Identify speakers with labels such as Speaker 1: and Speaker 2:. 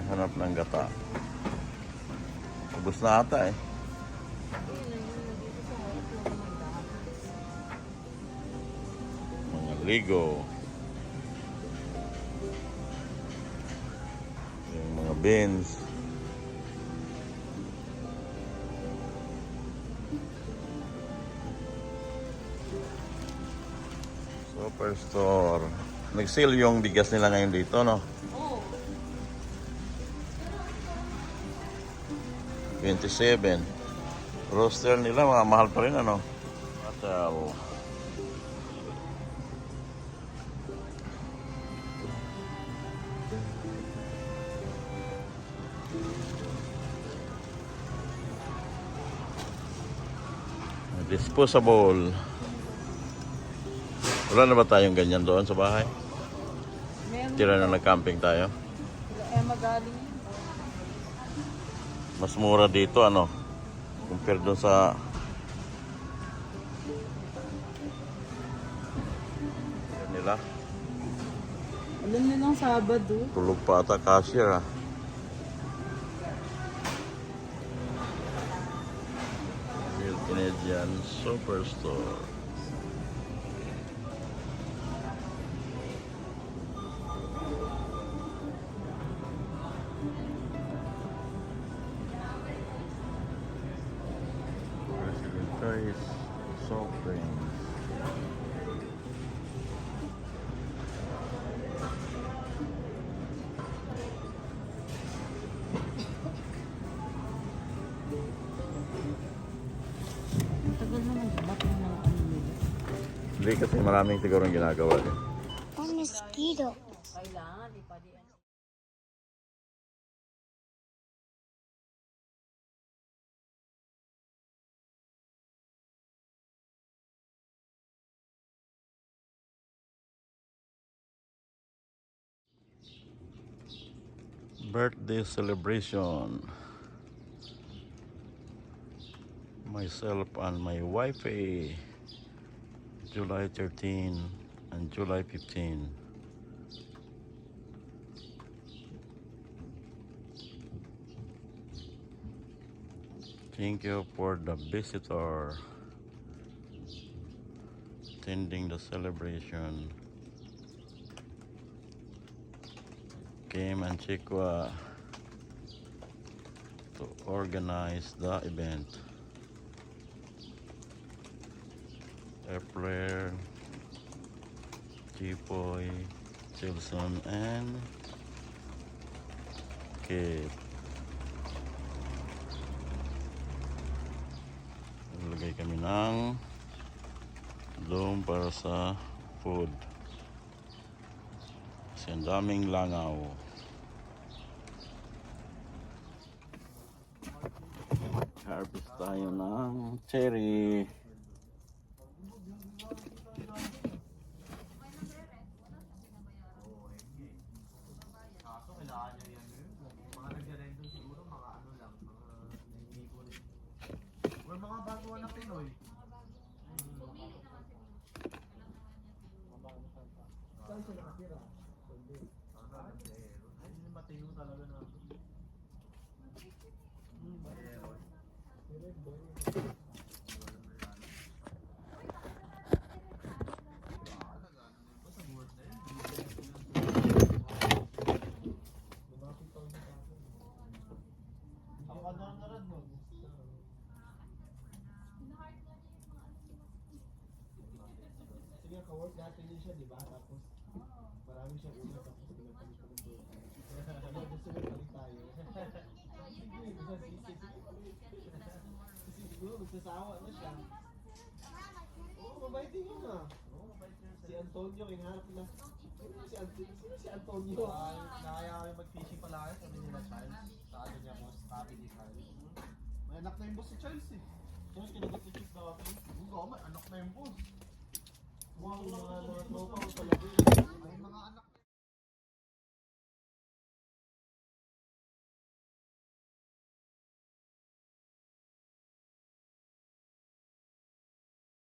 Speaker 1: Hanap ng gata. Ubus na ata eh. Mga ligo. Yung mga beans. Superstore. Nag-sale yung bigas nila ngayon dito, no? 27. Roaster nila, mga mahal pa rin, ano? Hotel. Disposable. Wala na ba tayong ganyan doon sa bahay? Tira na nag-camping tayo.
Speaker 2: Magaling.
Speaker 1: Mas mura dito, ano? Compare doon sa yan nila.
Speaker 2: Alam niyo ng Sabado.
Speaker 1: Tulog pa ata cashier, ah. Real Canadian Superstore. Guys, soft drinks.
Speaker 2: Tagal naman dapat ng mga ano nila.
Speaker 1: Hindi kasi maraming siguro ang ginagawa din.
Speaker 3: Oh, mosquito.
Speaker 2: Kailangan, di pa di.
Speaker 1: Birthday celebration. Myself and my wifey. July 13 and July 15. Thank you for the visitor attending the celebration. Kim and Chikwa to organize the event. Epler, Chipoy, Chilson, and Kate. Nalagay kami ng doon para sa food. Kasi ang daming langaw. Harvest tayo ng cherry.
Speaker 4: Mga baguhan na Pinoy. Saan siya nakatira? Ay, matino talaga na. Ka-work dati din siya, di ba? Tapos marami siyang una, tapos pinagpalit-palit doon. Gusto mo palit tayo. Kasi siguro magsasawa na siya. Oo, mabait din yun ah. Si Antonio, hinahanap na. Sino si Antonio? Nakaya kami mag-fishing pala kami nila Charles. Sa ano niya boss, sabi ni Charles. May anak na yung boss si Charles eh. Charles, kinagat ni Chief dati. Oo, may anak na yung boss. Wow, mga tropa ko talaga. May mga anak